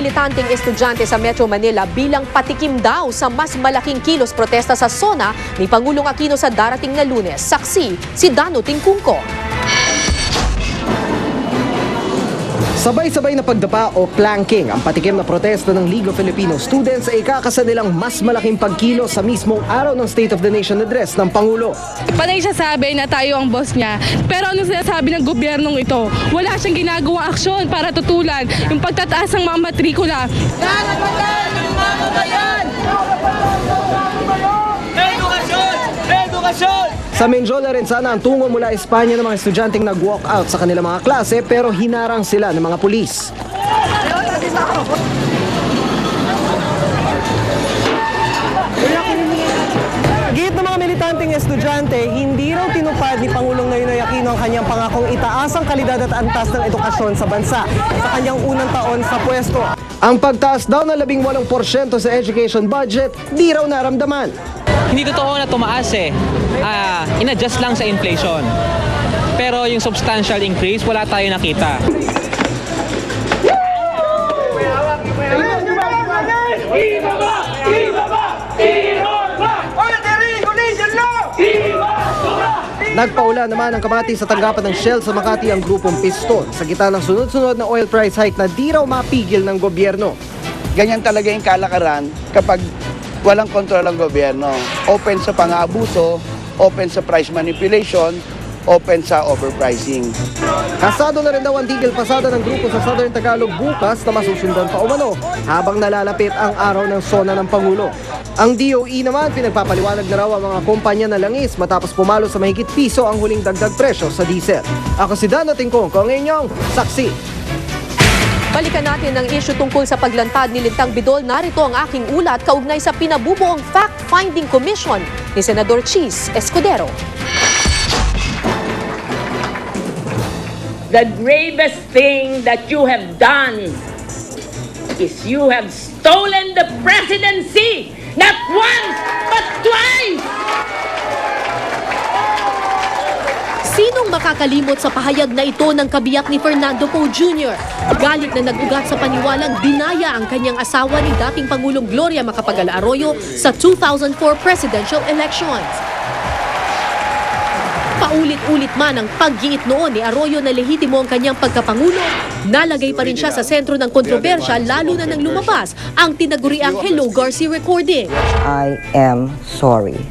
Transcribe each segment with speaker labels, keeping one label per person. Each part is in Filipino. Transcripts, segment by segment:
Speaker 1: militanteng estudyante sa Metro Manila bilang patikim daw sa mas malaking kilos protesta sa SONA ni Pangulong Aquino sa darating na Lunes. Saksi, si Dano Tingkungko.
Speaker 2: Sabay-sabay na pagdapa o planking ang patikim na protesta ng League of Filipino Students ay ikakasa nilang mas malaking pagkilos sa mismong araw ng State of the Nation address ng Pangulo.
Speaker 3: Panay siya sabi na tayo ang boss niya. Pero anong sinasabi ng gobyernong ito? Wala siyang ginagawang aksyon para tutulan yung pagtataas ng mga matrikula.
Speaker 4: Karapatan ng mamamayan! Edukasyon! Edukasyon!
Speaker 2: Sa Menjola rin sana ang tungo mula Espanya ng mga estudyanteng nag-walk out sa kanilang mga klase pero hinarang sila ng mga pulis. Git ng mga militanteng estudyante, hindi raw tinupad ni Pangulong Noynoy Aquino ang kanyang pangakong itaas ang kalidad at antas ng edukasyon sa bansa sa kanyang unang taon sa pwesto. Ang pagtaas daw ng 18% sa education budget, di raw naramdaman.
Speaker 5: Hindi totoo na tumaas in-adjust lang sa inflation. Pero yung substantial increase, wala tayo nakita.
Speaker 2: Nagpaula naman ang kamati sa tanggapan ng Shell sa Makati ang grupong Piston sa gitna ng sunod-sunod na oil price hike na di raw mapigil ng gobyerno.
Speaker 6: Ganyan talaga yung kalakaran kapag walang kontrol ang gobyerno. Open sa pang-aabuso, open sa price manipulation, open sa overpricing.
Speaker 2: Kasado na rin daw ang tigil pasada ng grupo sa Southern Tagalog bukas na masusundan pa umano habang nalalapit ang araw ng SONA ng Pangulo. Ang DOE naman pinagpapaliwanag na raw ang mga kumpanya na langis matapos pumalo sa mahigit piso ang huling dagdag presyo sa diesel. Ako si Dano Tingkungko, ang inyong saksi.
Speaker 1: Balikan natin ang issue tungkol sa paglantad ni Lintang Bidol. Narito ang aking ulat kaugnay sa pinabubuong Fact-Finding Commission ni Senador Cheese Escudero.
Speaker 7: The gravest thing that you have done is you have stolen the presidency, not once, but twice!
Speaker 1: Sinong makakalimot sa pahayag na ito ng kabiyak ni Fernando Poe Jr.? Galit na nag-ugat sa paniwalang dinaya ang kanyang asawa ni dating Pangulong Gloria Macapagal Arroyo sa 2004 presidential elections. Paulit-ulit man ang paggiit noon ni Arroyo na lehitimo ang kanyang pagkapangulo, nalagay pa rin siya sa sentro ng kontrobersya lalo na nang lumabas ang tinaguriang Hello Garcia recording.
Speaker 8: I am sorry.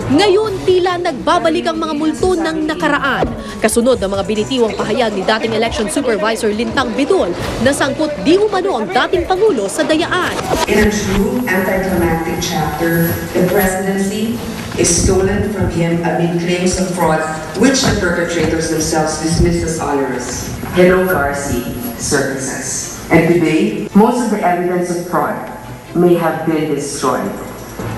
Speaker 1: Ngayon, tila nagbabalik ang mga multo ng nakaraan. Kasunod ng mga binitiwang pahayag ni dating election supervisor Lintang Bidol na sangkot di umano ang dating Pangulo sa dayaan.
Speaker 9: In a true anticlimactic chapter, the presidency is stolen from him amid claims of fraud which the perpetrators themselves dismiss as onerous. Hello Garcia surfaces. And today, most of the evidence of fraud may have been destroyed.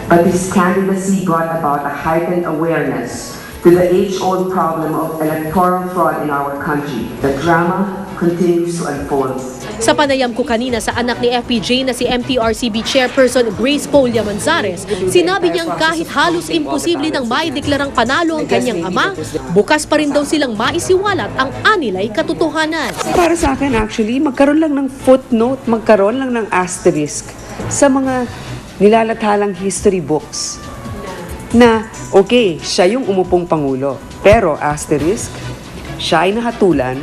Speaker 9: But his candidacy brought about a heightened awareness to the age-old problem of electoral fraud in our country. The drama continues to unfold.
Speaker 1: Sa panayam ko kanina sa anak ni FPJ na si MTRCB Chairperson Grace Paul Manzares, sinabi niyang kahit halos imposible nang maideklarang panalo ang kanyang ama, bukas pa rin daw silang maisiwalat ang anilay katotohanan.
Speaker 10: Para sa akin actually, magkaroon lang ng footnote, magkaroon lang ng asterisk sa mga nilalathalang history books na okay, siya yung umupong Pangulo, pero asterisk, siya ay nahatulan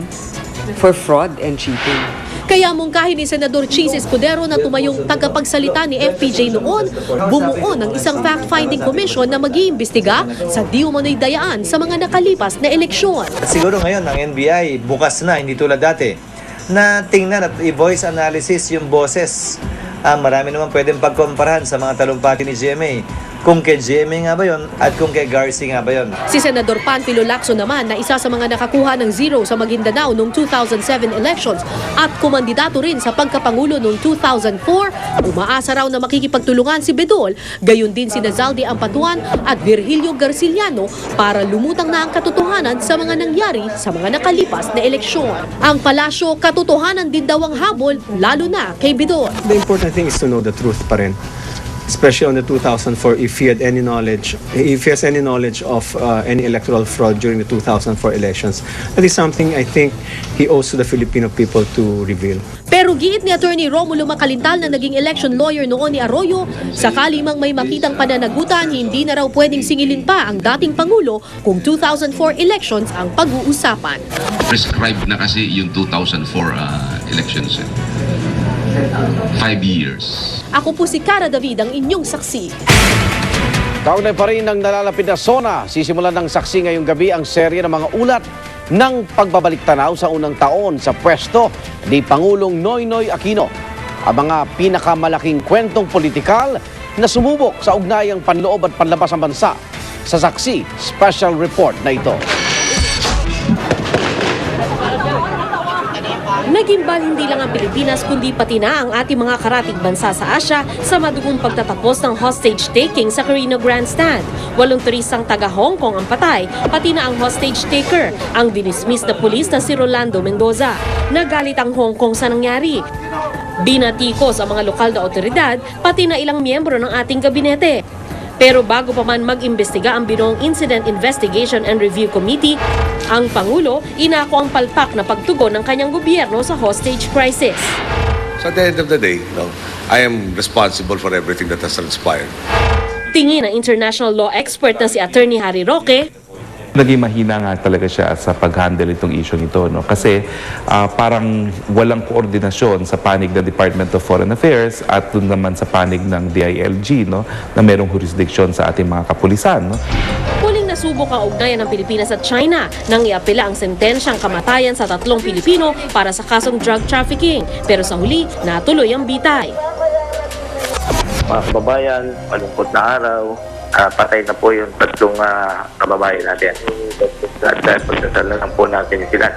Speaker 10: for fraud and cheating.
Speaker 1: Kaya mungkahin ni Senador Cheese Escudero na tumayong tagapagsalita ni FPJ noon, bumuo ng isang fact-finding commission na mag-iimbestiga sa di umano'y dayaan sa mga nakalipas na eleksyon.
Speaker 11: Siguro ngayon ang NBI bukas na, hindi tulad dati, na tingnan at i-voice analysis yung boses. Marami naman pwedeng pagkomparahan sa mga talumpati ni GMA. Kung kay GMA nga ba yun at kung kay Garcia nga ba yun.
Speaker 1: Si Senador Panfilo Lacson naman na isa sa mga nakakuha ng zero sa Maguindanao noong 2007 elections at kumandidato rin sa pagkapangulo noong 2004, umaasa raw na makikipagtulungan si Bedol, gayon din si Nazaldi Ampatuan at Virgilio Garciliano para lumutang na ang katotohanan sa mga nangyari sa mga nakalipas na eleksyon. Ang palasyo, katotohanan din daw ang habol, lalo na kay Bedol.
Speaker 12: The important thing is to know the truth pa rin. Especially on the 2004, if he has any knowledge of any electoral fraud during the 2004 elections, that is something I think he owes to the Filipino people to reveal.
Speaker 1: Pero Pero giit ni Attorney Romulo Macalintal na naging election lawyer noon ni Arroyo, sakali mang may makitang pananagutan, hindi na raw pwedeng singilin pa ang dating Pangulo kung 2004 elections ang pag-uusapan.
Speaker 13: Prescribed na kasi yung 2004 elections. 5 years.
Speaker 1: Ako po si Cara David, ang inyong saksi.
Speaker 14: Kaugnay pa rin ng nalalapit na SONA, sisimulan ng saksi ngayong gabi ang serye ng mga ulat ng pagbabalik tanaw sa unang taon sa pwesto ni Pangulong Noynoy Aquino. Ang mga pinakamalaking kwentong politikal na sumubok sa ugnayang panloob at panlabas ng bansa. Sa saksi, special report na ito.
Speaker 1: Nagimbal hindi lang ang Pilipinas kundi pati na ang ating mga karatig bansa sa Asya sa madugong pagtatapos ng hostage-taking sa Carino Grandstand. 8 turistang taga Hong Kong ang patay, pati na ang hostage-taker, ang dinismiss na pulis na si Rolando Mendoza. Nagalit ang Hong Kong sa nangyari. Binatikos ang mga lokal na otoridad, pati na ilang miyembro ng ating gabinete. Pero bago pa man mag-imbestiga ang binuong Incident Investigation and Review Committee, ang Pangulo inako ang palpak na pagtugon ng kanyang gobyerno sa hostage crisis.
Speaker 15: So at the end of the day, I am responsible for everything that has transpired.
Speaker 1: Tingin ng international law expert na si Attorney Harry Roque,
Speaker 16: naging mahina nga talaga siya sa pag-handle itong issue nito, no? Kasi parang walang koordinasyon sa panig ng Department of Foreign Affairs at dun naman sa panig ng DILG, no? Na merong jurisdiction sa ating mga kapulisan, no?
Speaker 1: huling nasubok ang ugnayan ng Pilipinas at China nang iapela ang sentensyang kamatayan sa 3 Pilipino para sa kasong drug trafficking. Pero sa huli, natuloy ang bitay.
Speaker 17: Mga kababayan, malungkot na araw. Patay na po yung 3 kababayan natin. At pagdasal lang po natin sila.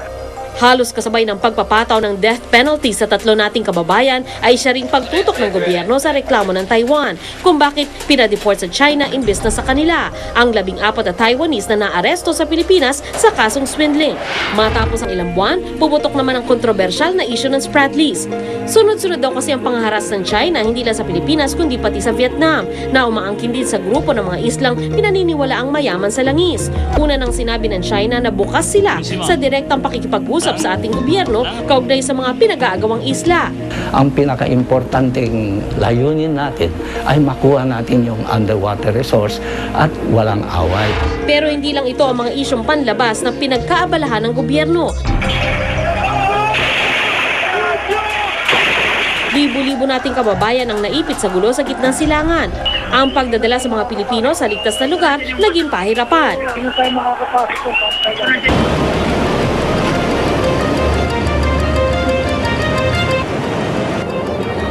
Speaker 1: Halos kasabay ng pagpapataw ng death penalty sa 3 nating kababayan ay siya ring pagtutok ng gobyerno sa reklamo ng Taiwan kung bakit pinadeport sa China imbes na sa kanila ang 14 na Taiwanese na naaresto sa Pilipinas sa kasong swindling. Matapos ang ilang buwan, puputok naman ang kontrobersyal na issue ng Spratlys. Sunod-sunod daw kasi ang pangharas ng China hindi lang sa Pilipinas kundi pati sa Vietnam na umaangkin din sa grupo ng mga islang pinaniniwala ang mayaman sa langis. Una nang sinabi ng China na bukas sila sa direktang pakikipag-usap sa ating gobyerno kaugnay sa mga pinag-aagawang isla.
Speaker 18: Ang pinaka-importanting layunin natin ay makuha natin yung underwater resource at walang away.
Speaker 1: Pero hindi lang ito ang mga isyong panlabas na pinagkaabalahan ng gobyerno. Libo-libo nating kababayan ang naipit sa gulo sa gitnang silangan. Ang pagdadala sa mga Pilipino sa ligtas na lugar naging pahirapan.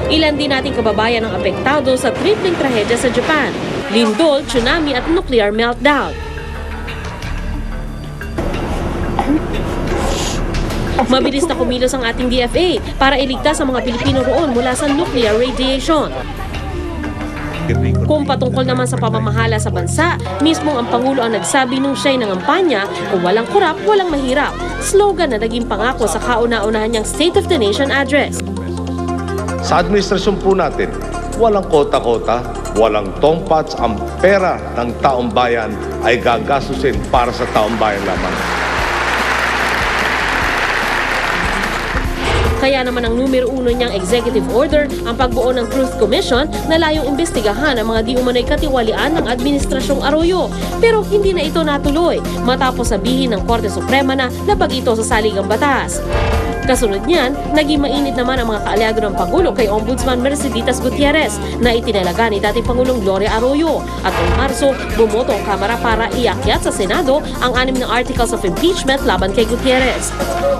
Speaker 1: Ilan din nating kababayan ang apektado sa tripling trahedya sa Japan, lindol, tsunami at nuclear meltdown. Mabilis na kumilos ang ating DFA para iligtas ang mga Pilipino roon mula sa nuclear radiation. Kung patungkol naman sa pamamahala sa bansa, mismong ang Pangulo ang nagsabi nung siya'y nangampanya, kung walang kurap, walang mahirap. Slogan na naging pangako sa kauna-unahan niyang State of the Nation address.
Speaker 15: Sa administrasyon po natin, walang kota-kota, walang tompats, ang pera ng taong bayan ay gagastusin para sa taong bayan lamang.
Speaker 1: Kaya naman ang numero 1 niyang executive order ang pagbuo ng Truth Commission na layong imbestigahan ang mga di umano'y katiwalian ng Administrasyong Arroyo. Pero hindi na ito natuloy matapos sabihin ng Korte Suprema na labag ito sa saligang batas. Kasunod niyan, naging mainit naman ang mga kaalyado ng Pangulo kay Ombudsman Merceditas Gutierrez na itinalaga ni dating Pangulong Gloria Arroyo. At noong Marso, bumoto ang Kamara para iakyat sa Senado ang 6 na articles of impeachment laban kay Gutierrez.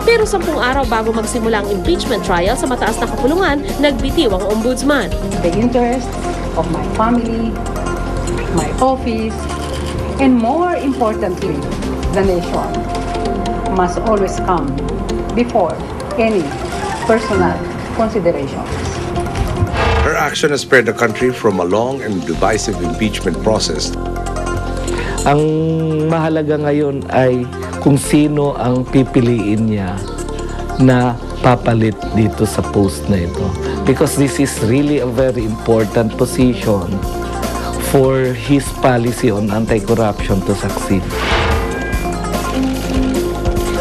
Speaker 1: Pero 10 araw bago magsimula ang impeachment trial sa mataas na kapulungan, nagbitiw ang Ombudsman.
Speaker 19: The interest of my family, my office, and more importantly, the nation must always come before any personal considerations.
Speaker 15: Her action has spared the country from a long and divisive impeachment process.
Speaker 18: Ang mahalaga ngayon ay kung sino ang pipiliin niya na papalit dito sa post na ito. Because this is really a very important position for his policy on anti-corruption to succeed.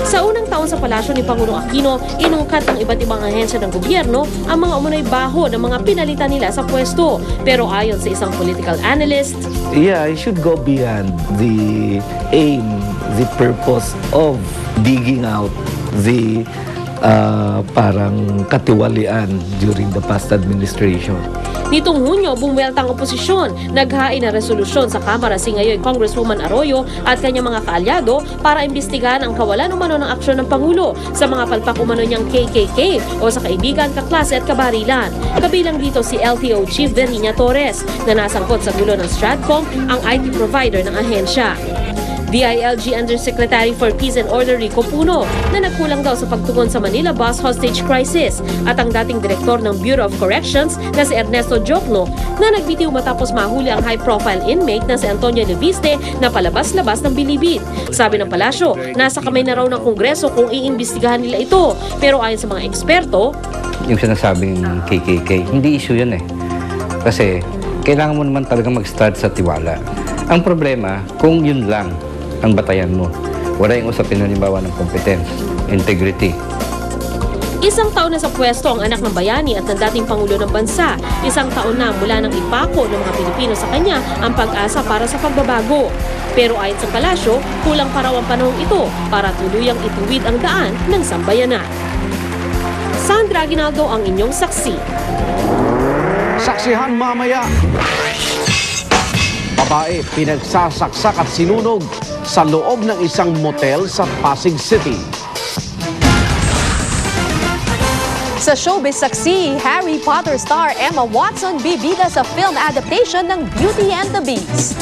Speaker 1: Sa unang taon taon sa palasyo ni Pangulong Aquino, inungkat ng iba't ibang ahensya ng gobyerno ang mga umunoy baho ng mga pinalitan nila sa pwesto. Pero ayon sa isang political analyst,
Speaker 18: Yeah, I should go beyond the aim, the purpose of digging out the parang katiwalian during the past administration.
Speaker 1: nitong Hunyo, bumuwelta ang oposisyon. Naghain na resolusyon sa Kamara si ngayon Congresswoman Arroyo at kanyang mga kaalyado para imbestigahan ang kawalan umano ng aksyon ng Pangulo sa mga palpak umano niyang KKK o sa kaibigan, kaklase at kabarilan. Kabilang dito si LTO Chief Verina Torres na nasangkot sa gulo ng Stratcom, ang IT provider ng ahensya. DILG Undersecretary for Peace and Order Rico Puno na nagkulang daw sa pagtugon sa Manila bus hostage crisis at ang dating direktor ng Bureau of Corrections na si Ernesto Jokno na nagbitiw matapos mahuli ang high-profile inmate na si Antonio Leviste na palabas-labas ng bilibid. Sabi ng palasyo, nasa kamay na raw ng Kongreso kung iimbestigahan nila ito. Pero ayon sa mga eksperto,
Speaker 20: yung sinasabing KKK, hindi issue yun eh. Kasi kailangan mo naman talaga mag-start sa tiwala. Ang problema, kung yun lang ang batayan mo, wala yung usapin halimbawa ng competence, integrity.
Speaker 1: Isang taon na sa pwesto ang anak ng bayani at ng dating Pangulo ng Bansa. Isang taon na mula nang ipako ng mga Pilipino sa kanya ang pag-asa para sa pagbabago. Pero ayon sa palasyo, kulang pa raw ang panahong ito para tuluyang ituwid ang daan ng sambayanan. Sandra Aguinaldo ang inyong saksi.
Speaker 14: Saksihan mamaya. Babae pinagsasaksak at sinunog sa loob ng isang motel sa Pasig City.
Speaker 21: Sa showbiz saksi, Harry Potter star Emma Watson bibida sa film adaptation ng Beauty and the Beast.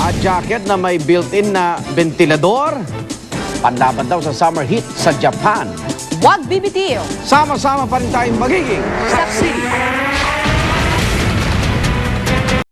Speaker 14: At jacket na may built-in na ventilador, panlaban daw sa summer heat sa Japan.
Speaker 21: Huwag bibitiw!
Speaker 14: Sama-sama pa rin tayong magiging saksi.